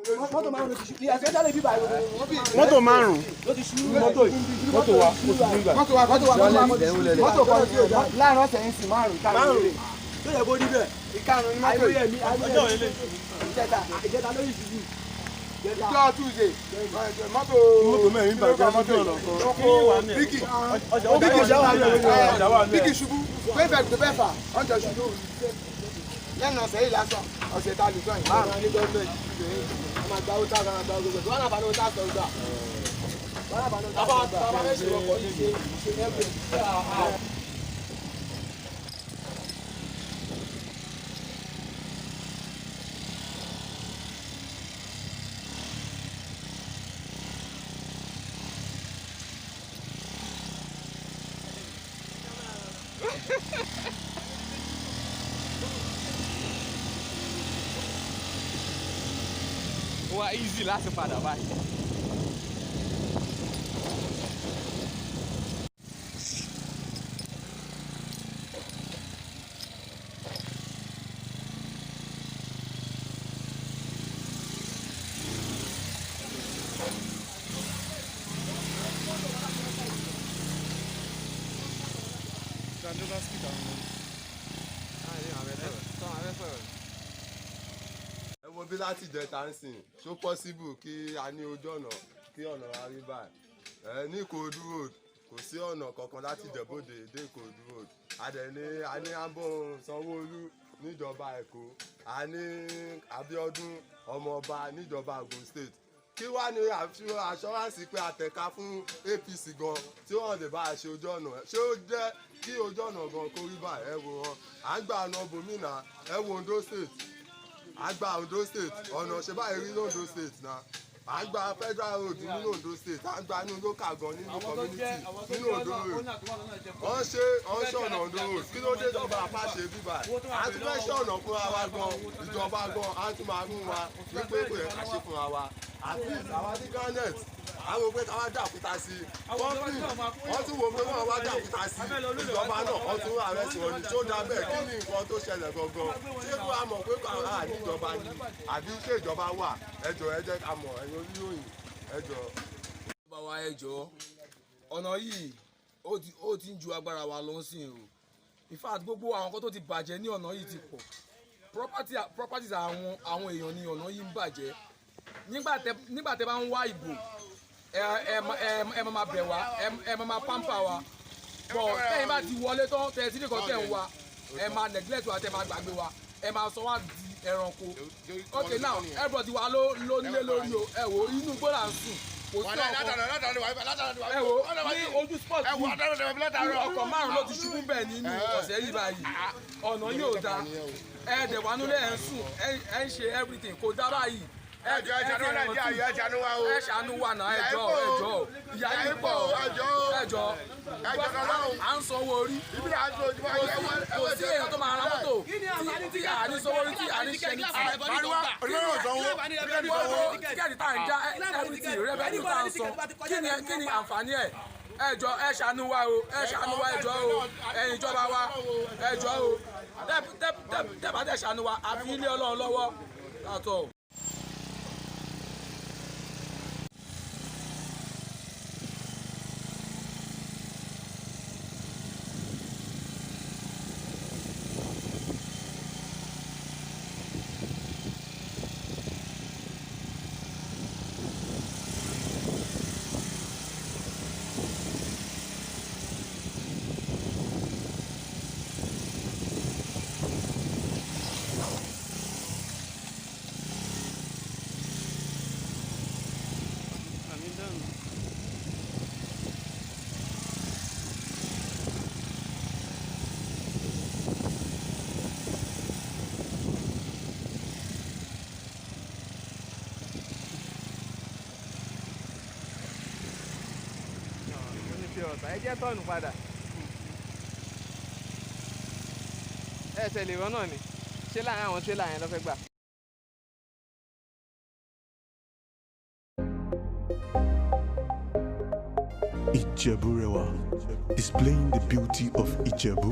mọ́tò márùn ló ti ṣú especially bíbá ìwé mọ́tò márùn ló ti ṣú mọ́tò wa mọ́tò kan láàrin ọ̀sẹ̀ yìí sì márùn márùn tó yẹ kó níbẹ̀ ìkarùn ní mọ́tò yẹmi ìjẹta lórí ìṣubú ìjọ túnṣe mọ́tò mẹ́rin bàjẹ́ mọ́tò ọ̀nà bíkì ṣubú pẹ́fẹ̀ẹ́ tó bẹ́fà ọ̀njọ́ ṣubú lẹ́nu ọ̀sẹ̀ yìí lásán ọ̀sẹ̀ tá a lè sọ yìí márùn ní gọ́ọ̀mẹ̀ntì ọmọ àgbà ó tààrà àgbà gbogbo wọn náà bá ní ó tààrà gbà wọn náà bá ní ó tààrà gbà bàbá fẹ́ ṣe ọkọ̀ ní ṣe ẹgbẹ́ wá easy láti padà báyìí. bí láti jẹta ń sìn ṣó possible kí a ní ojú ọ̀nà kí ọ̀nà wa rí báyìí ní Ìkòròdú road kò sí ọ̀nà kankan láti Ìjẹ̀bú-Òde dé Ìkòròdú road a ní Ambon Sanwó-Olú níjọba Èkó a ní Abíọ́dún Ọmọọba níjọba Ògùn state kí wá ní assurance pé àtẹ̀ka fún APC gan tí wọ́n lè bá a ṣe ojú ọ̀nà ṣé ó jẹ́ kí ojú ọ̀nà gan kó rí báyìí ẹ wo wọn à ń gba ọ̀nà bòmínà ẹ wo Ondo state àgbà Ondo state ọ̀nà ṣe báyìí rí l'Ondo state náà àgbà federal road nínú Ondo state àgbà nínú local gan nínú community nínú Ondo road wọ́n ṣe ọ̀nà Ondo road kí ló dé ìjọba àpàṣẹ bíbá à ń tún fẹ́ ṣe ọ̀nà fúnra wa gan ìjọba gan à ń tún máa mú wa wípé kò yẹ ká ṣe fúnra wa at least àwa ní garnet àwọn òpè káwá dàkúta sí kọ́ńtì wọ́n tún wo pé wọ́n wá dàkúta sí ìjọba náà wọ́n tún àrẹ́sì wọn ní tó dá bẹ́ẹ̀ kí ni nǹkan tó ṣẹlẹ̀ gangan ṣé kó a mọ̀ pé káwá níjọba ni àbí ṣé ìjọba wà ẹjọ́ ẹ jẹ́ ká mọ̀ ẹ̀yin oníròyìn ẹjọ́. bá wa ẹjọ́ ọ̀nà yìí ó ti ń ju agbára wa lọ sí o in fact gbogbo àwọn kan tó ti bàjẹ́ ní ọ̀nà yìí ti pọ̀ properties àwọn èèyàn ní ọ̀nà yìí ń bàjẹ́ nígbà tẹ́ bá ń wá ìbò ẹ máa bẹ̀ wá ẹ máa pamper wa bọ̀ tẹ́yìn bá ti wọlé tán tẹ́ sí nìkan tẹ́ ń wa ẹ máa neglect wa tẹ́ máa gbàgbé wa ẹ máa sọ wá di ẹranko okay now everybody wa ló nílé lórí o ẹ wo inú gbọ́dọ̀ à ń sùn kò sí ọkọ̀ ẹ wo ní ojú sport yìí ọkọ̀ márùn ló ti ṣubú bẹ́ẹ̀ nínú ọ̀sẹ̀ yìí báyìí ọ̀nà yìí ò dáa ẹ dẹ̀ wá nílé ẹ̀ ń sùn ẹ ń ṣe everything kò dá báyìí ẹ ṣàánú wa náà ẹjọ́ ìyá yìí pọ̀ ẹjọ́ à ń sanwó orí kò sí èèyàn tó máa ra mọ́tò tí a ní sanwó orí tí a ní ṣe ní tíkẹ́ẹ̀tì tá à ń já everything revenue tá à ń san kí ni àǹfààní ẹ̀ ẹjọ́ ẹ ṣàánú wa o ẹ ṣàánú wa ẹjọ́ o ẹ̀yin ìjọba wa ẹjọ́ o tẹ́ bá tẹ́ ṣàánú wa àfi ilé Ọlọ́run lọ́wọ́ látọ̀. ẹ jẹ́ tọ́ọ̀nù padà ẹ tẹ̀lé wọn náà ni ṣé láàrin àwọn tírélà yẹn ló fẹ́ gbà. Ijebu Rewa, displaying the beauty of Ijebu.